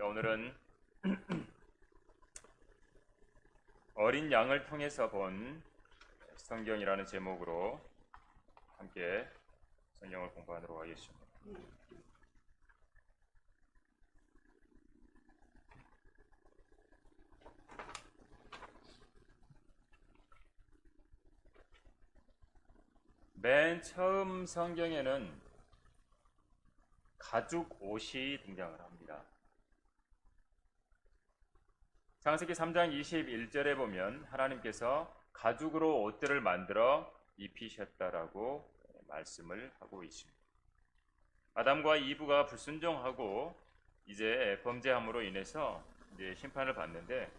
오늘은 어린 양을 통해서 본 성경이라는 제목으로 함께 성경을 공부하도록 하겠습니다. 맨 처음 성경에는 가죽 옷이 등장을 합니다. 창세기 3장 21절에 보면 하나님께서 가죽으로 옷들을 만들어 입히셨다라고 말씀을 하고 있습니다. 아담과 이브가 불순종하고 이제 범죄함으로 인해서 이제 심판을 받는데,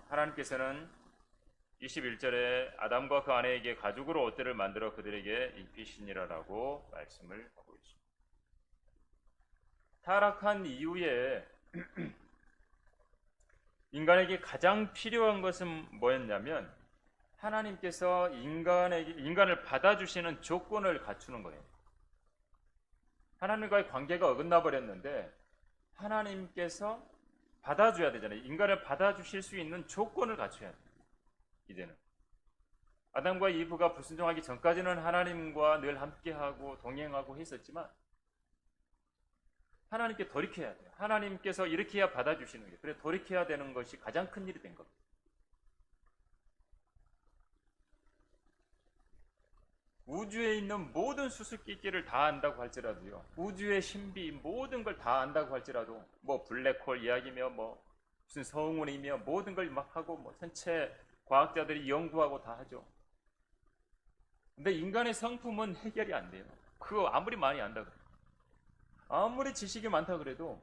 하나님께서는 21절에 아담과 그 아내에게 가죽으로 옷들을 만들어 그들에게 입히시니라라고 말씀을 하고 있습니다. 타락한 이후에 인간에게 가장 필요한 것은 뭐였냐면, 하나님께서 인간을 받아주시는 조건을 갖추는 거예요. 하나님과의 관계가 어긋나 버렸는데 하나님께서 받아줘야 되잖아요. 인간을 받아주실 수 있는 조건을 갖춰야 돼요. 이제는 아담과 이브가 불순종하기 전까지는 하나님과 늘 함께하고 동행하고 했었지만, 하나님께 돌이켜야 돼요. 하나님께서 이렇게 해야 받아주시는 거예요. 그래, 돌이켜야 되는 것이 가장 큰 일이 된 겁니다. 우주에 있는 모든 수수께끼를 다 안다고 할지라도요, 우주의 신비 모든 걸 다 안다고 할지라도, 뭐 블랙홀 이야기며 뭐 무슨 성운이며 모든 걸 막 하고, 뭐 전체 과학자들이 연구하고 다 하죠. 근데 인간의 성품은 해결이 안 돼요. 그거 아무리 많이 안다 그래도, 아무리 지식이 많다 그래도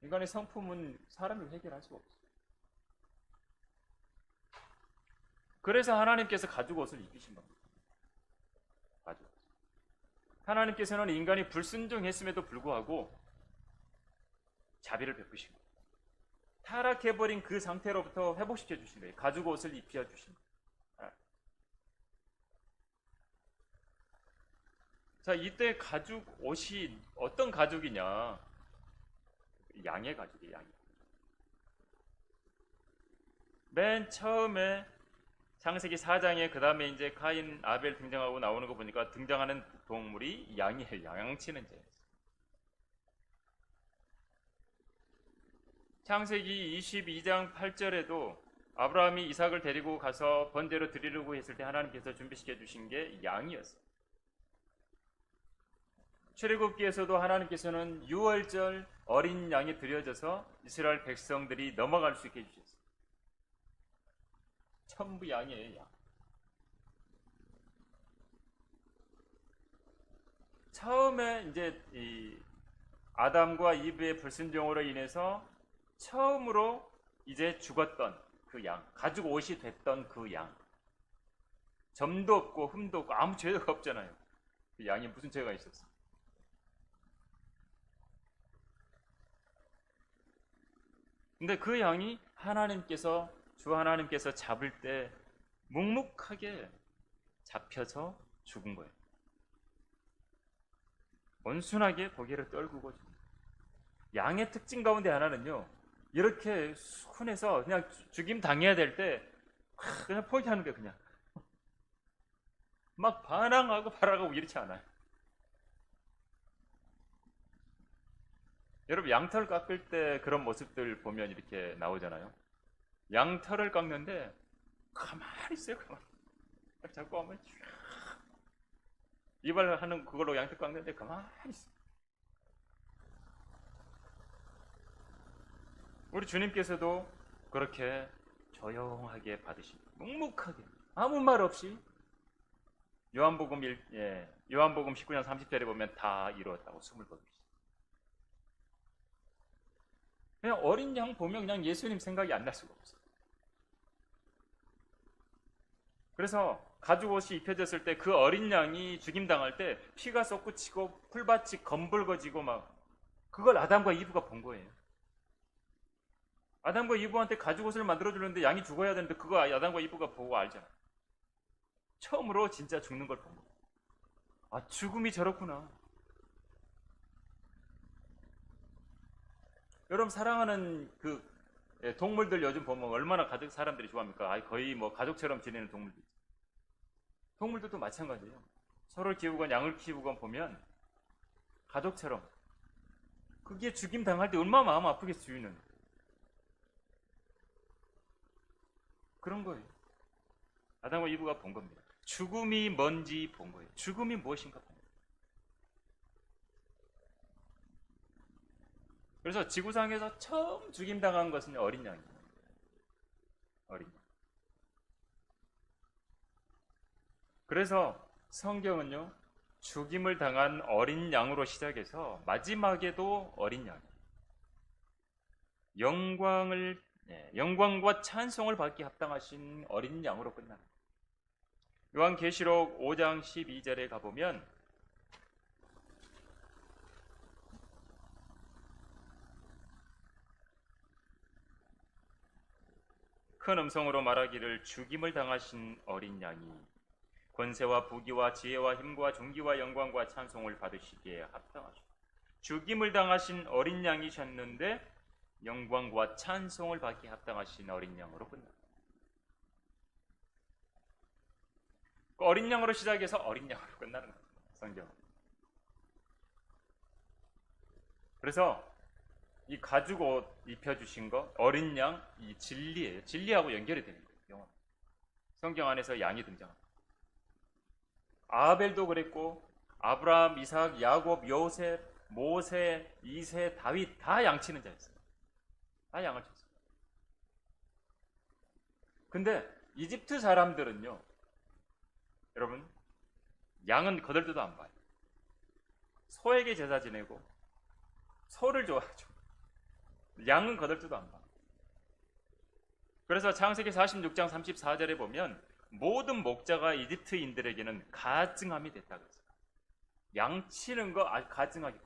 인간의 성품은 사람이 해결할 수가 없어요. 그래서 하나님께서 가죽 옷을 입히신 겁니다. 가죽. 하나님께서는 인간이 불순종했음에도 불구하고 자비를 베푸신 거예요. 타락해버린 그 상태로부터 회복시켜 주신 거예요. 가죽 옷을 입혀 주신 거예요. 자, 이때 가죽 옷이 어떤 가죽이냐? 양의 가죽이에요. 양의. 맨 처음에 창세기 4장에 그 다음에 이제 카인, 아벨 등장하고 나오는 거 보니까 등장하는 동물이 양이에요. 양치는 제. 창세기 22장 8절에도 아브라함이 이삭을 데리고 가서 번제로 드리려고 했을 때 하나님께서 준비시켜 주신 게 양이었어요. 출애굽기에서도 하나님께서는 유월절 어린 양이 드려져서 이스라엘 백성들이 넘어갈 수 있게 해주셨어요. 전부 양이에요, 양. 처음에 이제 이 아담과 이브의 불순종으로 인해서 처음으로 이제 죽었던 그 양, 가죽 옷이 됐던 그 양, 점도 없고 흠도 없고 아무 죄가 없잖아요. 그 양이 무슨 죄가 있었어? 근데 그 양이 주 하나님께서 잡을 때 묵묵하게 잡혀서 죽은 거예요. 온순하게 고개를 떨구고 죽은 거예요. 양의 특징 가운데 하나는요, 이렇게 순해서 그냥 죽임 당해야 될 때 그냥 포기하는 거예요. 그냥 막 반항하고 발악하고 이렇지 않아요. 여러분, 양털 깎을 때 그런 모습들 보면 이렇게 나오잖아요. 양털을 깎는데 가만히 있어요. 가만히. 자꾸 하면 이발하는 그걸로 양털 깎는데 가만히 있어요. 우리 주님께서도 그렇게 조용하게 받으십니다. 묵묵하게 아무 말 없이. 요한복음 19장 30절에 보면 다 이루었다고 숨을 거두시죠. 그냥 어린 양 보면 그냥 예수님 생각이 안 날 수가 없어요. 그래서 가죽 옷이 입혀졌을 때 그 어린 양이 죽임당할 때 피가 솟구치고 풀밭이 검붉어지고 막, 그걸 아담과 이브가 본 거예요. 아담과 이브한테 가죽 옷을 만들어 주는데 양이 죽어야 되는데 그거 아담과 이브가 보고 알잖아. 처음으로 진짜 죽는 걸 본 거예요. 아, 죽음이 저렇구나. 여러분 사랑하는 그 동물들 요즘 보면 얼마나 가족 사람들이 좋아합니까? 거의 뭐 가족처럼 지내는 동물들. 동물들도 마찬가지예요. 소를 키우건 양을 키우건 보면 가족처럼. 그게 죽임 당할 때 얼마나 마음 아프겠어, 주인은. 그런 거예요. 아담과 이브가 본 겁니다. 죽음이 뭔지 본 거예요. 죽음이 무엇인가 본 거예요. 그래서 지구상에서 처음 죽임당한 것은 어린 양이에요. 어린 양. 그래서 성경은요, 죽임을 당한 어린 양으로 시작해서 마지막에도 어린 양. 영광과 찬송을 받기 합당하신 어린 양으로 끝납니다. 요한계시록 5장 12절에 가보면 큰 음성으로 말하기를 죽임을 당하신 어린 양이 권세와 부귀와 지혜와 힘과 존귀와 영광과 찬송을 받으시기에 합당하시다. 죽임을 당하신 어린 양이셨는데 영광과 찬송을 받기 합당하신 어린 양으로 끝납니다. 어린 양으로 시작해서 어린 양으로 끝나는 거예요. 성경. 그래서 이 가죽 옷 입혀주신 거 어린 양 이 진리예요. 진리하고 연결이 되는 거예요. 성경 안에서 양이 등장합니다. 아벨도 그랬고 아브라함, 이삭, 야곱, 요셉, 모세, 이세, 다윗 다 양치는 자였어요. 다 양을 쳤어요. 근데 이집트 사람들은요, 여러분, 양은 거들떠도 안 봐요. 소에게 제사 지내고 소를 좋아하죠. 양은 거들떠도 안 봐. 그래서 창세기 46장 34절에 보면 모든 목자가 이집트인들에게는 가증함이 됐다 그랬어요. 양치는 거 아주 가증하게.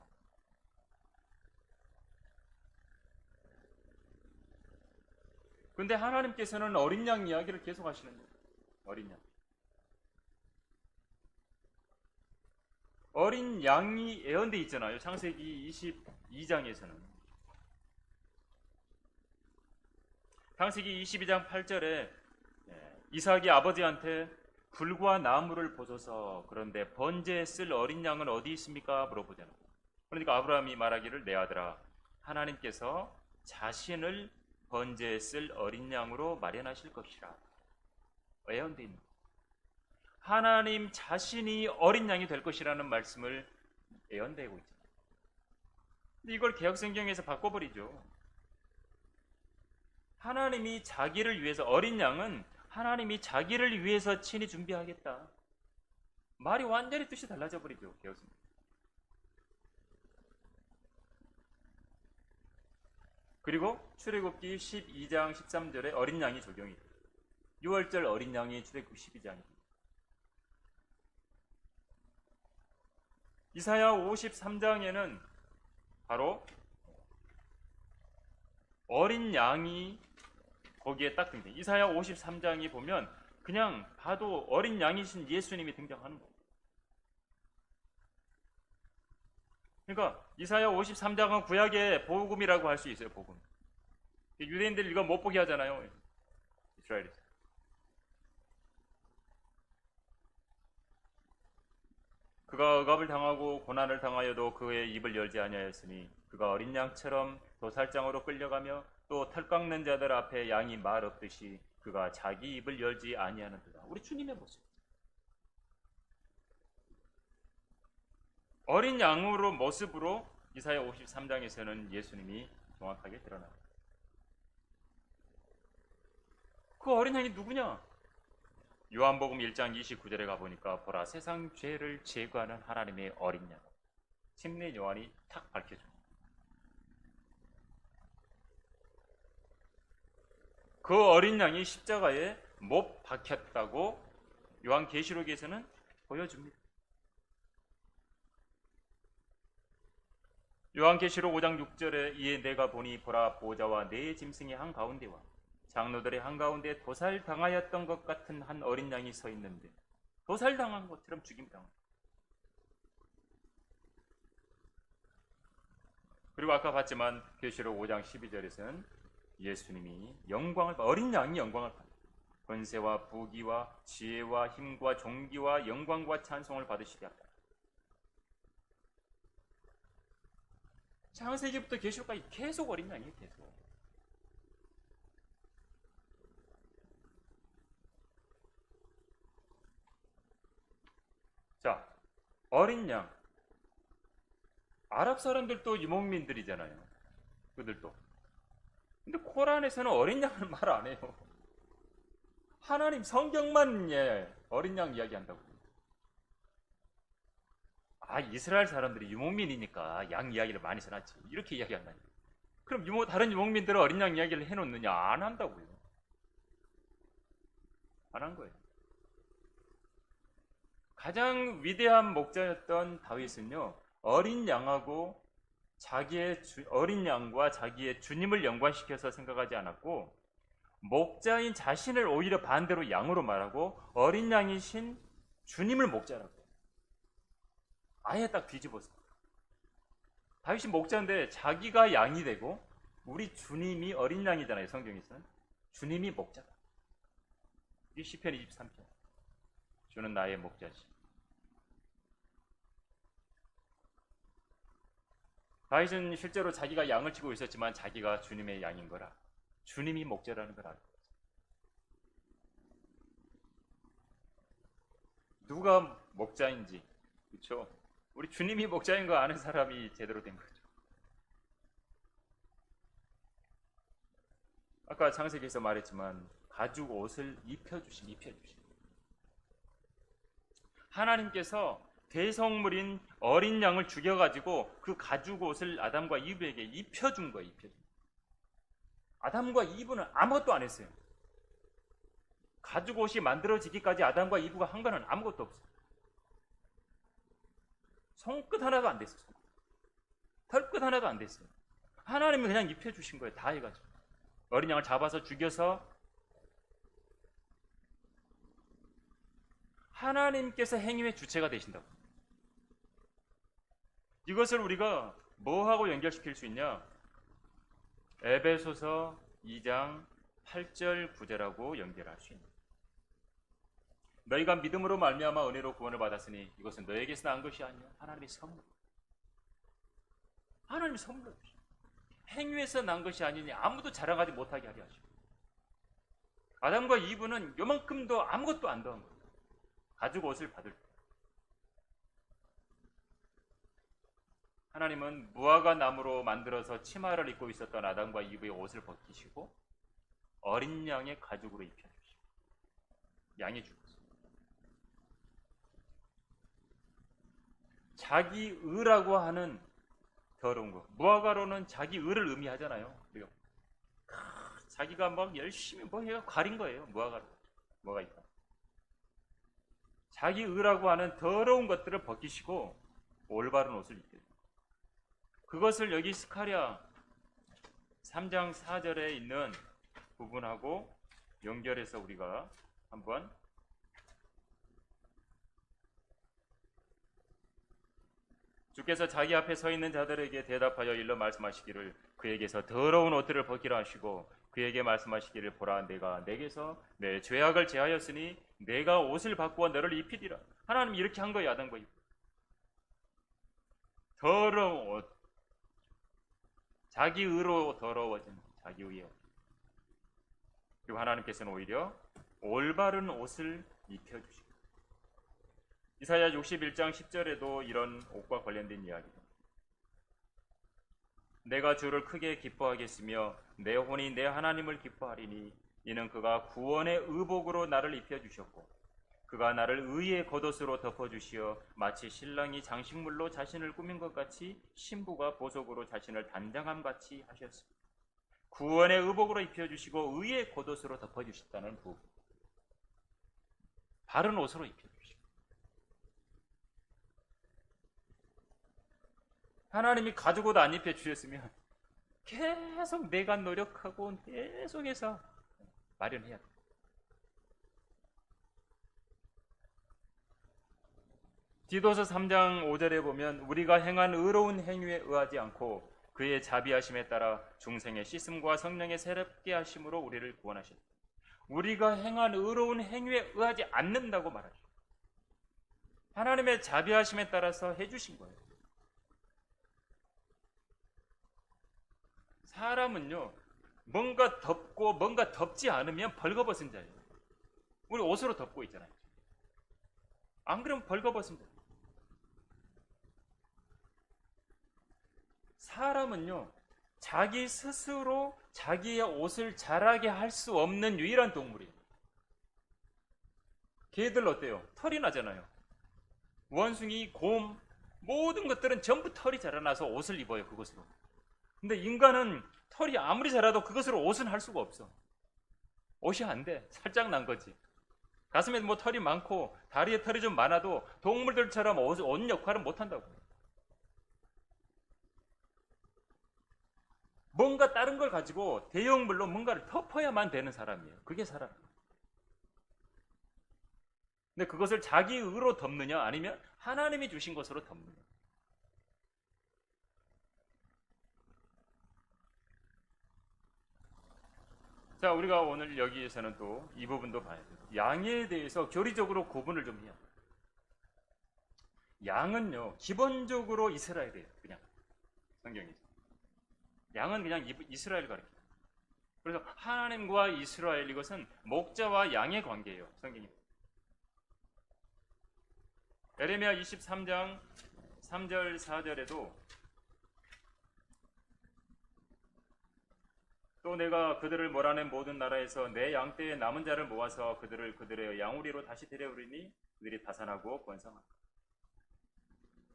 근데 하나님께서는 어린 양 이야기를 계속 하시는 거예요. 어린 양. 어린 양이 예언돼 있잖아요. 창세기 22장에서는. 창세기 22장 8절에 이삭이 아버지한테 불과 나무를 보소서 그런데 번제에 쓸 어린 양은 어디 있습니까? 물어보잖아요. 그러니까 아브라함이 말하기를 내 아들아 하나님께서 자신을 번제에 쓸 어린 양으로 마련하실 것이라. 예언돼 있는 거예요. 하나님 자신이 어린 양이 될 것이라는 말씀을 예언되고 있죠. 근데 이걸 개역성경에서 바꿔버리죠. 하나님이 자기를 위해서, 어린 양은 하나님이 자기를 위해서 친히 준비하겠다. 말이 완전히 뜻이 달라져 버리죠. 개역성경. 그리고 출애굽기 12장 13절에 어린 양이 적용이 돼요. 6월절 어린 양이 출애굽기 12장입니다. 이사야 53장에는 바로 어린 양이 거기에 딱 등장해요. 이사야 53장이 보면 그냥 봐도 어린 양이신 예수님이 등장하는 거예요. 그러니까 이사야 53장은 구약의 복음이라고 할 수 있어요. 복음. 유대인들 이거 못 보게 하잖아요. 이스라엘에서. 그가 억압을 당하고 고난을 당하여도 그의 입을 열지 아니하였으니 그가 어린 양처럼 도살장으로 끌려가며 또 털 깎는 자들 앞에 양이 말 없듯이 그가 자기 입을 열지 아니하는도다. 우리 주님의 모습. 어린 양으로 모습으로 이사야 53장에서는 예수님이 정확하게 드러납니다. 그 어린 양이 누구냐? 요한복음 1장 29절에 가보니까 보라 세상 죄를 제거하는 하나님의 어린 양. 침례 요한이 탁 밝혀줍니다. 그 어린 양이 십자가에 못 박혔다고 요한계시록에서는 보여줍니다. 요한계시록 5장 6절에 이에 내가 보니 보라 보좌와 네 짐승의 한가운데와 장로들의 한가운데 도살당하였던 것 같은 한 어린 양이 서 있는데 도살당한 것처럼 죽임당한. 그리고 아까 봤지만 계시록 5장 12절에서는 예수님이 영광을 어린 양이 영광을 받는 권세와 부귀와 지혜와 힘과 존귀와 영광과 찬송을 받으시게 합니다. 창세기부터 계시록까지 계속 어린 양이에요. 계속. 자, 어린 양. 아랍 사람들도 유목민들이잖아요. 그들도. 근데 코란에서는 어린 양을 말 안 해요. 하나님 성경만 어린 양 이야기한다고. 아, 이스라엘 사람들이 유목민이니까 양 이야기를 많이 써놨지. 이렇게 이야기한다니. 그럼 다른 유목민들은 어린 양 이야기를 해놓느냐? 안 한다고요. 안 한 거예요. 가장 위대한 목자였던 다윗은요, 어린 양과 자기의 주님을 연관시켜서 생각하지 않았고, 목자인 자신을 오히려 반대로 양으로 말하고, 어린 양이신 주님을 목자라고. 아예 딱 뒤집었어. 다윗이 목자인데 자기가 양이 되고, 우리 주님이 어린 양이잖아요, 성경에서는. 주님이 목자다. 이게 시편 23편. 주는 나의 목자시. 다윗은 실제로 자기가 양을 치고 있었지만 자기가 주님의 양인 거라. 주님이 목자라는 걸 알고 있어요. 누가 목자인지, 그렇죠? 우리 주님이 목자인 거 아는 사람이 제대로 된 거죠. 아까 창세기에서 말했지만 가죽 옷을 입혀주신. 하나님께서 대성물인 어린 양을 죽여가지고 그 가죽 옷을 아담과 이브에게 입혀준 거예요. 아담과 이브는 아무것도 안 했어요. 가죽 옷이 만들어지기까지 아담과 이브가 한 거는 아무것도 없어요. 손끝 하나도 안 됐어요. 털끝 하나도 안 됐어요. 하나님이 그냥 입혀주신 거예요. 다 해가지고. 어린 양을 잡아서 죽여서 하나님께서 행위의 주체가 되신다고. 이것을 우리가 뭐하고 연결시킬 수 있냐? 에베소서 2장 8절 9절하고 연결할 수 있는. 너희가 믿음으로 말미암아 은혜로 구원을 받았으니 이것은 너에게서 난 것이 아니요 하나님의 선물. 하나님의 선물. 행위에서 난 것이 아니니 아무도 자랑하지 못하게 하려 하시고. 아담과 이브는 요만큼도 아무것도 안 더한 거예요. 가죽 옷을 받을 때. 하나님은 무화과 나무로 만들어서 치마를 입고 있었던 아담과 이브의 옷을 벗기시고 어린 양의 가죽으로 입혀주시고 양이 죽었어요. 자기 의라고 하는 더러운 거. 무화과로는 자기 의를 의미하잖아요. 그리고 자기가 막 열심히 뭐 해가 가린 거예요. 무화과로. 뭐가 있다. 자기 의라고 하는 더러운 것들을 벗기시고 올바른 옷을 입게 됩니다. 그것을 여기 스가랴 3장 4절에 있는 부분하고 연결해서 우리가 한번 주께서 자기 앞에 서 있는 자들에게 대답하여 일러 말씀하시기를 그에게서 더러운 옷들을 벗기라 하시고 그에게 말씀하시기를 보라 내가 내게서 내 죄악을 제하였으니 내가 옷을 바꾸어 너를 입히리라. 하나님이 이렇게 한 거예요. 아담과 이브. 더러운 옷. 자기 의로 더러워진 자기 의의 옷. 그리고 하나님께서는 오히려 올바른 옷을 입혀주시고 이사야 61장 10절에도 이런 옷과 관련된 이야기입니다. 내가 주를 크게 기뻐하겠으며 내 혼이 내 하나님을 기뻐하리니 이는 그가 구원의 의복으로 나를 입혀주셨고 그가 나를 의의 겉옷으로 덮어주시어 마치 신랑이 장식물로 자신을 꾸민 것 같이 신부가 보석으로 자신을 단장함 같이 하셨습니다. 구원의 의복으로 입혀주시고 의의 겉옷으로 덮어주셨다는 부분. 바른 옷으로 입혀주시고 하나님이 가죽 옷 안 입혀주셨으면 계속 내가 노력하고 계속해서 마련해야 돼. 디도서 3장 5절에 보면 우리가 행한 의로운 행위에 의하지 않고 그의 자비하심에 따라 중생의 씻음과 성령의 새롭게 하심으로 우리를 구원하셨다. 우리가 행한 의로운 행위에 의하지 않는다고 말하죠. 하나님의 자비하심에 따라서 해주신 거예요. 사람은요, 뭔가 덮고 뭔가 덮지 않으면 벌거벗은 자예요. 우리 옷으로 덮고 있잖아요. 안 그러면 벌거벗은 자예요. 사람은요, 자기 스스로 자기의 옷을 자라게 할 수 없는 유일한 동물이에요. 개들 어때요? 털이 나잖아요. 원숭이, 곰, 모든 것들은 전부 털이 자라나서 옷을 입어요, 그것으로. 근데 인간은 털이 아무리 자라도 그것으로 옷은 할 수가 없어. 옷이 안 돼. 살짝 난 거지. 가슴에 뭐 털이 많고 다리에 털이 좀 많아도 동물들처럼 옷 역할은 못 한다고. 뭔가 다른 걸 가지고 대형물로 뭔가를 덮어야만 되는 사람이에요. 그게 사람이에요. 근데 그것을 자기 의로 덮느냐 아니면 하나님이 주신 것으로 덮느냐. 자, 우리가 오늘 여기에서는 또 이 부분도 봐야 돼요. 양에 대해서 교리적으로 구분을 좀 해요. 양은요, 기본적으로 이스라엘이에요. 그냥 성경에서. 양은 그냥 이스라엘 가르쳐요. 그래서 하나님과 이스라엘, 이것은 목자와 양의 관계예요. 성경이. 에레미야 23장 3절 4절에도 또 내가 그들을 몰아낸 모든 나라에서 내 양떼의 남은 자를 모아서 그들을 그들의 양우리로 다시 데려오리니 그들이 다산하고 번성하리라.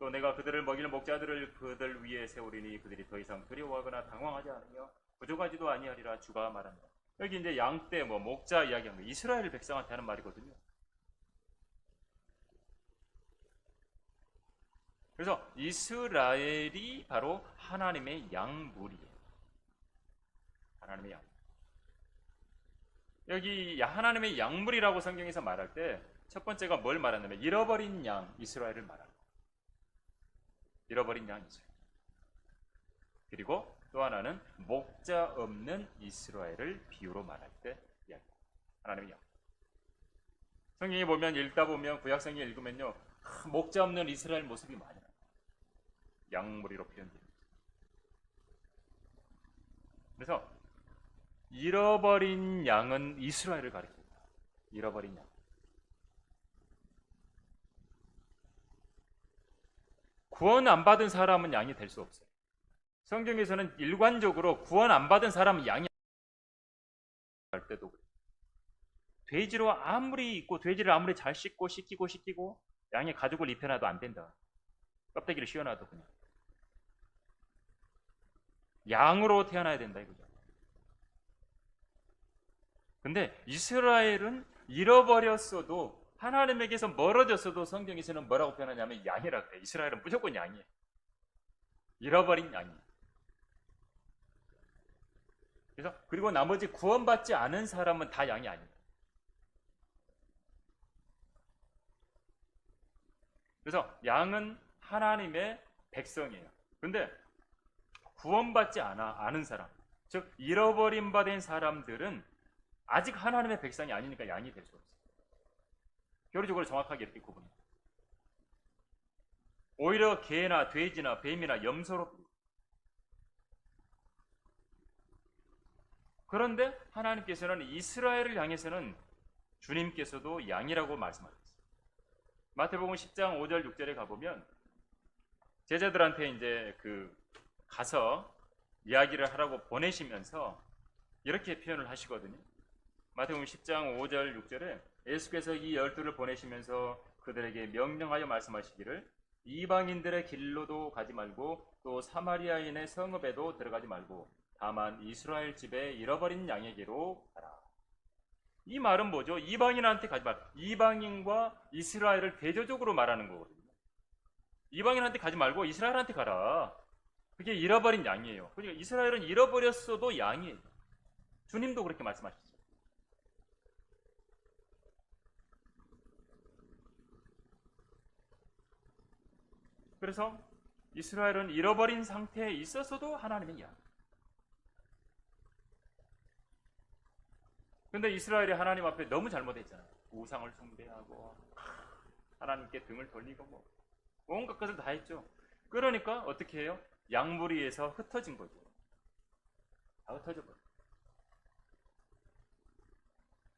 또 내가 그들을 먹일 목자들을 그들 위에 세우리니 그들이 더 이상 두려워하거나 당황하지 않으며 부족하지도 아니하리라. 주가 말한다. 여기 이제 양떼, 목자 이야기하는 거예요. 이스라엘 백성한테 하는 말이거든요. 그래서 이스라엘이 바로 하나님의 양물이에요. 하나님의 양. 여기 하나님의 양물이라고 성경에서 말할 때 첫 번째가 뭘 말하냐면 잃어버린 양 이스라엘을 말합니다. 잃어버린 양 이스라엘. 그리고 또 하나는 목자 없는 이스라엘을 비유로 말할 때 이야기합니다. 하나님의 양. 성경에 보면 읽다 보면 구약 성경 읽으면요, 목자 없는 이스라엘 모습이 많이 나와요. 양무리로 표현됩니다. 그래서 잃어버린 양은 이스라엘을 가리킵니다. 잃어버린 양. 구원 안 받은 사람은 양이 될 수 없어요. 성경에서는 일관적으로 구원 안 받은 사람은 양이 할 때도 그래요. 돼지로 아무리 있고 돼지를 아무리 잘 씻고 양의 가죽을 입혀놔도 안 된다. 껍데기를 씌워놔도 그냥. 양으로 태어나야 된다 이거죠. 근데 이스라엘은 잃어버렸어도 하나님에게서 멀어졌어도 성경에서는 뭐라고 표현하냐면 양이라고 해요. 이스라엘은 무조건 양이에요. 잃어버린 양이에요. 그래서 그리고 나머지 구원받지 않은 사람은 다 양이 아닙니다. 그래서 양은 하나님의 백성이에요. 근데 구원받지 않은 사람, 즉 잃어버린 바 된 사람들은 아직 하나님의 백성이 아니니까 양이 될 수 없어요. 교리적으로 정확하게 이렇게 구분해요. 오히려 개나 돼지나 뱀이나 염소로. 그런데 하나님께서는 이스라엘을 향해서는 주님께서도 양이라고 말씀하셨어요. 마태복음 10장 5절 6절에 가보면 제자들한테 이제 가서 이야기를 하라고 보내시면서 이렇게 표현을 하시거든요. 마태복음 10장 5절 6절에 예수께서 이 12를 보내시면서 그들에게 명령하여 말씀하시기를 이방인들의 길로도 가지 말고 또 사마리아인의 성읍에도 들어가지 말고 다만 이스라엘 집에 잃어버린 양에게로 가라. 이 말은 뭐죠? 이방인한테 가지 말고, 이방인과 이스라엘을 대조적으로 말하는 거거든요. 이방인한테 가지 말고 이스라엘한테 가라. 그게 잃어버린 양이에요. 그러니까 이스라엘은 잃어버렸어도 양이에요. 주님도 그렇게 말씀하셨어요. 그래서 이스라엘은 잃어버린 상태에 있어서도 하나님의 양. 근데 이스라엘이 하나님 앞에 너무 잘못했잖아요. 우상을 숭배하고 하나님께 등을 돌리고 뭐 온갖 것을 다 했죠. 그러니까 어떻게 해요? 양무리에서 흩어진 거죠. 다 흩어져 버려요.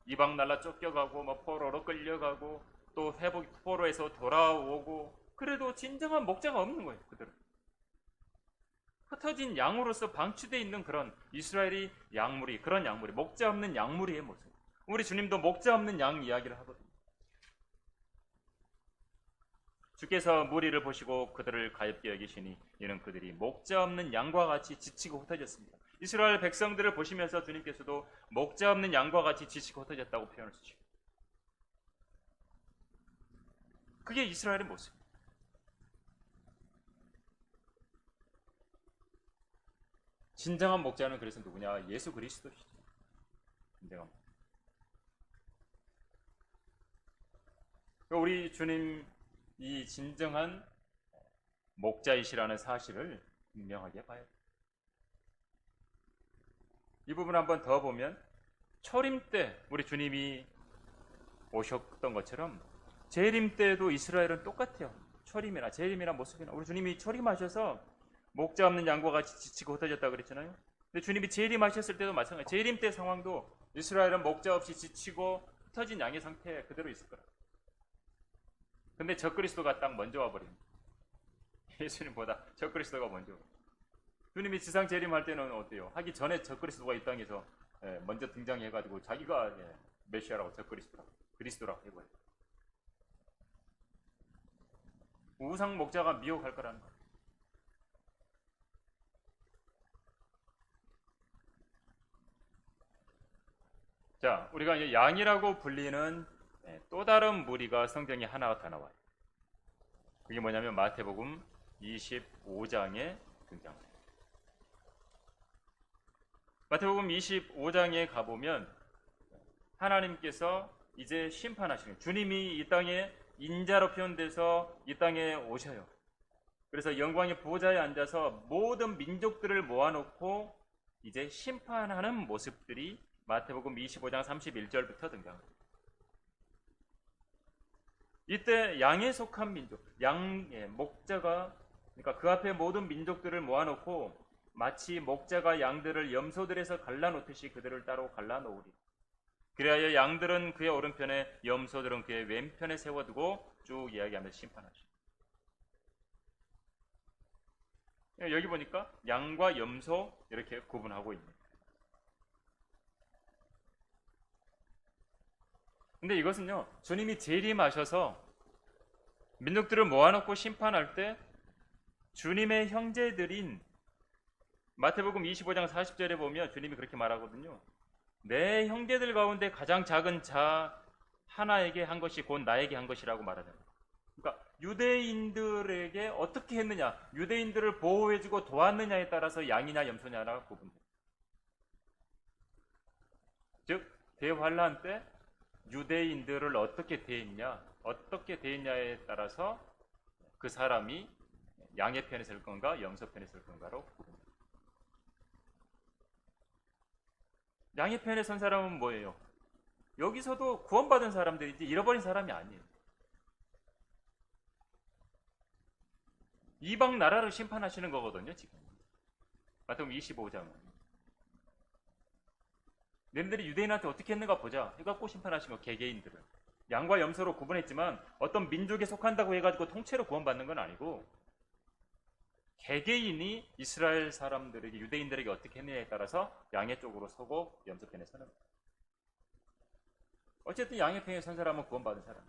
이방 나라 쫓겨가고 뭐 포로로 끌려가고 또 회복 포로에서 돌아오고 그래도 진정한 목자가 없는 거예요. 그들은 흩어진 양으로서 방치되어 있는 그런 이스라엘이 양무리, 그런 양무리, 목자 없는 양무리의 모습. 우리 주님도 목자 없는 양 이야기를 하거든요. 주께서 무리를 보시고 그들을 가엾게 여기시니 이는 그들이 목자 없는 양과 같이 지치고 흩어졌습니다. 이스라엘 백성들을 보시면서 주님께서도 목자 없는 양과 같이 지치고 흩어졌다고 표현을 쓰시고, 그게 이스라엘의 모습. 진정한 목자는 그래서 누구냐? 예수 그리스도시죠. 진정한 목자. 우리 주님 이 진정한 목자이시라는 사실을 분명하게 봐야 돼요. 이 부분 한번 더 보면 초림 때 우리 주님이 오셨던 것처럼 재림 때도 이스라엘은 똑같아요. 초림이나 재림이나 모습이나 우리 주님이 초림하셔서 목자 없는 양과 같이 지치고 흩어졌다 그랬잖아요. 근데 주님이 재림하셨을 때도 마찬가지. 재림 때 상황도 이스라엘은 목자 없이 지치고 흩어진 양의 상태에 그대로 있을 거라. 근데 적그리스도가 딱 먼저 와버립니다. 예수님보다 적그리스도가 먼저. 주님이 지상 재림할 때는 어때요? 하기 전에 적그리스도가 이 땅에서 먼저 등장해가지고 자기가 메시아라고 적그리스도라고 그리스도라고 해버려요. 우상 목자가 미혹할 거라는 거예요. 자, 우리가 이제 양이라고 불리는 또 다른 무리가 성경에 하나가 더 나와요. 그게 뭐냐면 마태복음 25장에 등장합니다. 마태복음 25장에 가보면 하나님께서 이제 심판하시는, 주님이 이 땅에 인자로 표현돼서 이 땅에 오셔요. 그래서 영광의 보좌에 앉아서 모든 민족들을 모아놓고 이제 심판하는 모습들이 마태복음 25장 31절부터 등장합니다. 이때 양에 속한 민족, 양의 목자가, 그러니까 그 앞에 모든 민족들을 모아놓고 마치 목자가 양들을 염소들에서 갈라놓듯이 그들을 따로 갈라놓으리. 그리하여 양들은 그의 오른편에, 염소들은 그의 왼편에 세워두고 쭉 이야기하면서 심판하시오. 여기 보니까 양과 염소 이렇게 구분하고 있네요. 근데 이것은요, 주님이 재림하셔서 민족들을 모아놓고 심판할 때 주님의 형제들인 마태복음 25장 40절에 보면 주님이 그렇게 말하거든요. 내 형제들 가운데 가장 작은 자 하나에게 한 것이 곧 나에게 한 것이라고 말하잖아요. 그러니까 유대인들에게 어떻게 했느냐, 유대인들을 보호해주고 도왔느냐에 따라서 양이냐 염소냐가 구분돼요. 즉 대환란 때 유대인들을 어떻게 대했냐에 따라서 그 사람이 양의 편에 설 건가 염소 편에 설 건가로 구분됩니다. 양의 편에 선 사람은 뭐예요? 여기서도 구원받은 사람들이지 잃어버린 사람이 아니에요. 이방 나라를 심판하시는 거거든요, 지금. 마태복음 25장은. 너희들이 유대인한테 어떻게 했는가 보자 해갖고 심판하신 거, 개개인들을. 양과 염소로 구분했지만 어떤 민족에 속한다고 해가지고 통째로 구원받는 건 아니고 개개인이 이스라엘 사람들에게, 유대인들에게 어떻게 했느냐에 따라서 양의 쪽으로 서고 염소 편에 서는 거예요. 어쨌든 양의 편에 선 사람은 구원받은 사람.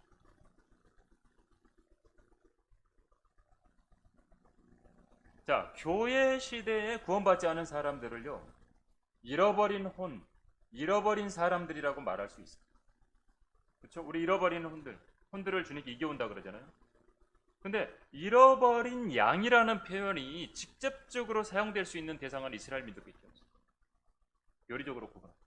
자, 교회 시대에 구원받지 않은 사람들을요, 잃어버린 사람들이라고 말할 수 있어요. 그렇죠? 우리 잃어버린 혼들을 주님께 이겨온다 그러잖아요. 근데 잃어버린 양이라는 표현이 직접적으로 사용될 수 있는 대상은 이스라엘 민족이 있죠. 요리적으로 구분합니다.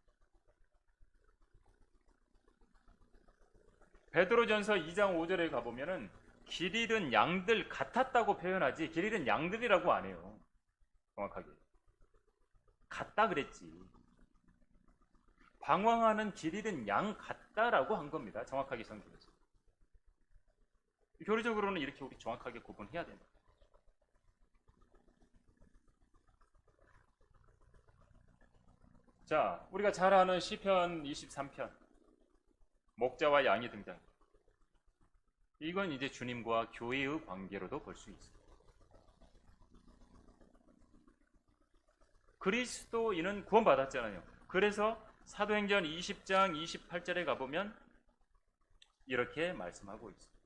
베드로전서 2장 5절에 가보면은 길 잃은 양들 같았다고 표현하지 길 잃은 양들이라고 안 해요. 정확하게. 같다 그랬지. 방황하는 길 잃은 양 같다라고 한 겁니다. 정확하게 성경에서. 교리적으로는 이렇게 우리 정확하게 구분해야 된다. 자, 우리가 잘 아는 시편 23편 목자와 양이 등장. 이건 이제 주님과 교회의 관계로도 볼 수 있습니다. 그리스도인은 구원받았잖아요. 그래서 사도행전 20장 28절에 가보면 이렇게 말씀하고 있습니다.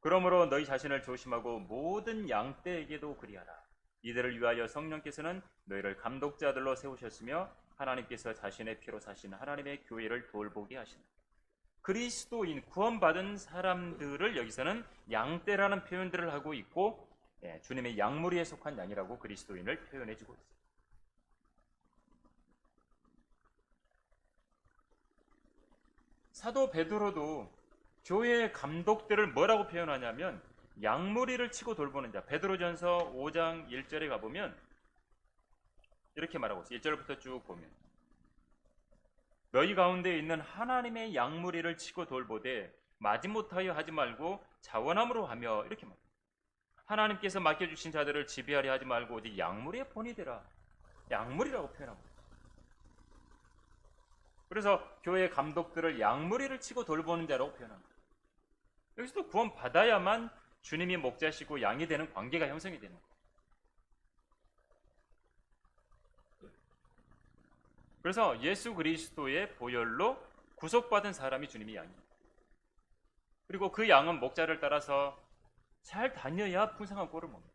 그러므로 너희 자신을 조심하고 모든 양떼에게도 그리하라. 이들을 위하여 성령께서는 너희를 감독자들로 세우셨으며 하나님께서 자신의 피로 사신 하나님의 교회를 돌보게 하신다. 그리스도인 구원받은 사람들을 여기서는 양떼라는 표현들을 하고 있고 주님의 양무리에 속한 양이라고 그리스도인을 표현해주고 있습니다. 사도 베드로도 교회의 감독들을 뭐라고 표현하냐면 양무리를 치고 돌보는 자. 베드로전서 5장 1절에 가보면 이렇게 말하고 있어요. 1절부터 쭉 보면 너희 가운데 있는 하나님의 양무리를 치고 돌보되 마지못하여 하지 말고 자원함으로 하며 이렇게 말합니다. 하나님께서 맡겨주신 자들을 지배하려 하지 말고 오직 양무리의 본이 되라. 양무리라고 표현합니다. 그래서 교회 감독들을 양무리를 치고 돌보는 자라고 표현합니다. 여기서도 구원 받아야만 주님이 목자시고 양이 되는 관계가 형성이 되는 거예요. 그래서 예수 그리스도의 보혈로 구속받은 사람이 주님의 양입니다. 그리고 그 양은 목자를 따라서 잘 다녀야 풍성한 꼴을 봅니다.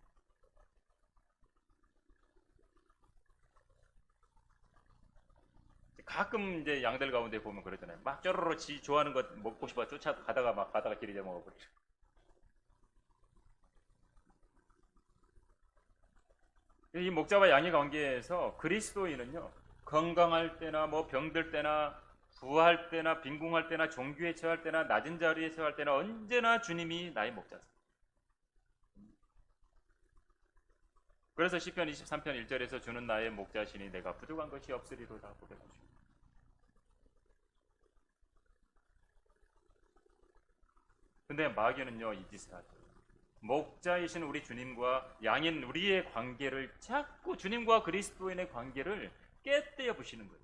가끔 이제 양들 가운데 보면 그러잖아요. 막 쪼로로 지 좋아하는 것 먹고 싶어 쫓아가다가 막 가다가 길이 잡아먹어버리죠. 이 목자와 양의 관계에서 그리스도인은요, 건강할 때나 뭐 병들 때나 부할 때나 빈궁할 때나 종교에 처할 때나 낮은 자리에 처할 때나 언제나 주님이 나의 목자세요. 그래서 시편 23편 1절에서 주는 나의 목자시니 내가 부족한 것이 없으리로다 고백하십니다. 근데 마귀는요, 이 짓을 하죠. 목자이신 우리 주님과 양인 우리의 관계를 자꾸 주님과 그리스도인의 관계를 깨뜨려 부시는 거예요.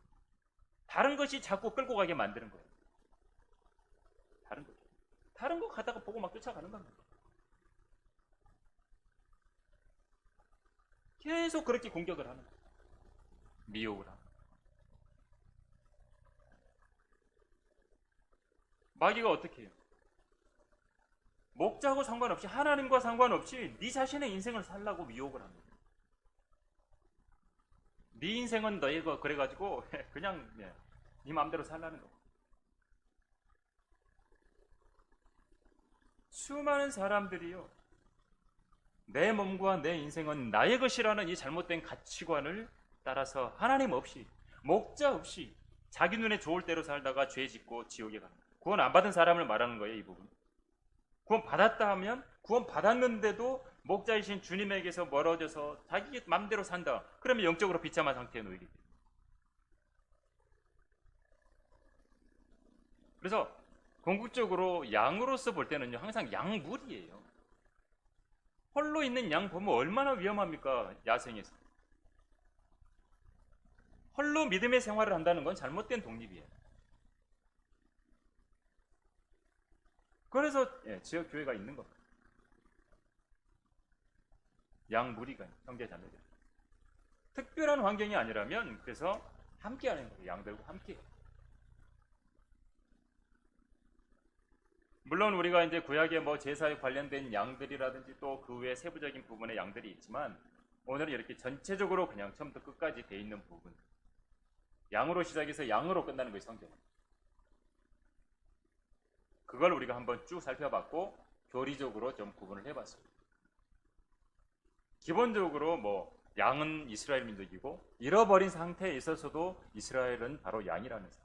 다른 것이 자꾸 끌고 가게 만드는 거예요. 다른 거 가다가 보고 막 쫓아가는 겁니다. 계속 그렇게 공격을 하는 거예요. 미혹을 하는 거예요. 마귀가 어떻게 해요? 목자하고 상관없이 하나님과 상관없이 네 자신의 인생을 살라고 미혹을 합니다. 네 인생은 너의 거 그래가지고 그냥 네 마음대로 살라는 거. 수많은 사람들이요, 내 몸과 내 인생은 나의 것이라는 이 잘못된 가치관을 따라서 하나님 없이 목자 없이 자기 눈에 좋을 대로 살다가 죄 짓고 지옥에 가는 거예요. 구원 안 받은 사람을 말하는 거예요, 이 부분. 구원 받았다 하면 구원 받았는데도 목자이신 주님에게서 멀어져서 자기 맘대로 산다. 그러면 영적으로 비참한 상태에 놓이게 돼요. 그래서 궁극적으로 양으로서 볼 때는요, 항상 양무리예요. 홀로 있는 양 보면 얼마나 위험합니까? 야생에서. 홀로 믿음의 생활을 한다는 건 잘못된 독립이에요. 그래서 지역 교회가 있는 겁니다. 양무리가 형제 자매들. 특별한 환경이 아니라면 그래서 함께 하는 거예요. 양들과 함께. 물론 우리가 이제 구약의 뭐 제사에 관련된 양들이라든지 또 그 외 세부적인 부분의 양들이 있지만 오늘은 이렇게 전체적으로 그냥 처음부터 끝까지 돼 있는 부분. 양으로 시작해서 양으로 끝나는 거예요, 성경은. 그걸 우리가 한번 쭉 살펴봤고 교리적으로 좀 구분을 해봤습니다. 기본적으로 뭐 양은 이스라엘 민족이고 잃어버린 상태에 있어서도 이스라엘은 바로 양이라는 사람.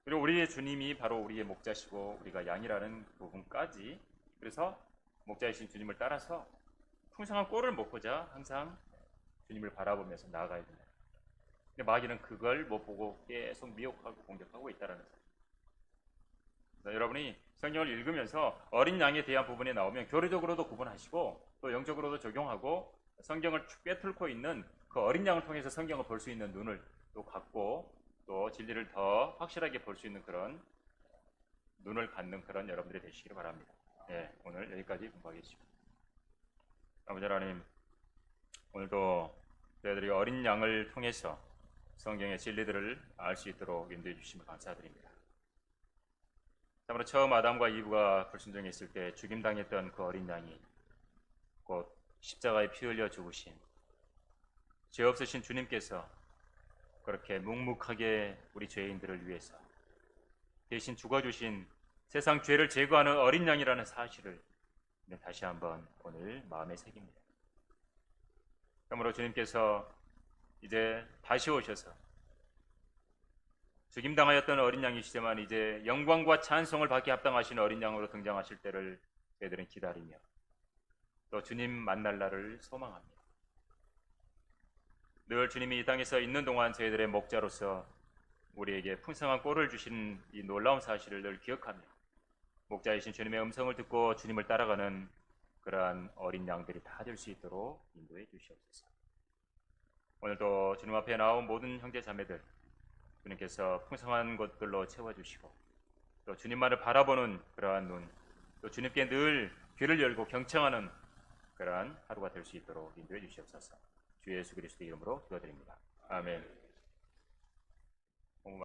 그리고 우리의 주님이 바로 우리의 목자시고 우리가 양이라는 부분까지, 그래서 목자이신 주님을 따라서 풍성한 꼴을 먹고자 항상 주님을 바라보면서 나아가야 된다. 근데 마귀는 그걸 못 보고 계속 미혹하고 공격하고 있다는 거죠. 여러분이 성경을 읽으면서 어린 양에 대한 부분에 나오면 교리적으로도 구분하시고 또 영적으로도 적용하고 성경을 꿰뚫고 있는 그 어린 양을 통해서 성경을 볼 수 있는 눈을 또 갖고 또 진리를 더 확실하게 볼 수 있는 그런 눈을 갖는 그런 여러분들이 되시기를 바랍니다. 네, 오늘 여기까지 공부하겠습니다. 아버지 하나님, 오늘도 저희들이 어린 양을 통해서 성경의 진리들을 알 수 있도록 인도해 주심을 감사드립니다. 참으로 처음 아담과 이브가 불순종했을 때 죽임당했던 그 어린 양이 곧 십자가에 피 흘려 죽으신 죄 없으신 주님께서 그렇게 묵묵하게 우리 죄인들을 위해서 대신 죽어주신 세상 죄를 제거하는 어린 양이라는 사실을 다시 한번 오늘 마음에 새깁니다. 그러므로 주님께서 이제 다시 오셔서 죽임당하였던 어린 양이시지만 이제 영광과 찬송을 받기 합당하신 어린 양으로 등장하실 때를 저희들은 기다리며 또 주님 만날 날을 소망합니다. 늘 주님이 이 땅에서 있는 동안 저희들의 목자로서 우리에게 풍성한 꼴을 주신 이 놀라운 사실을 늘 기억하며 목자이신 주님의 음성을 듣고 주님을 따라가는 그러한 어린 양들이 다 될 수 있도록 인도해 주시옵소서. 오늘도 주님 앞에 나온 모든 형제 자매들 주님께서 풍성한 것들로 채워주시고 또 주님만을 바라보는 그러한 눈, 또 주님께 늘 귀를 열고 경청하는 그러한 하루가 될 수 있도록 인도해 주시옵소서. 주 예수 그리스도의 이름으로 기도드립니다. 아멘.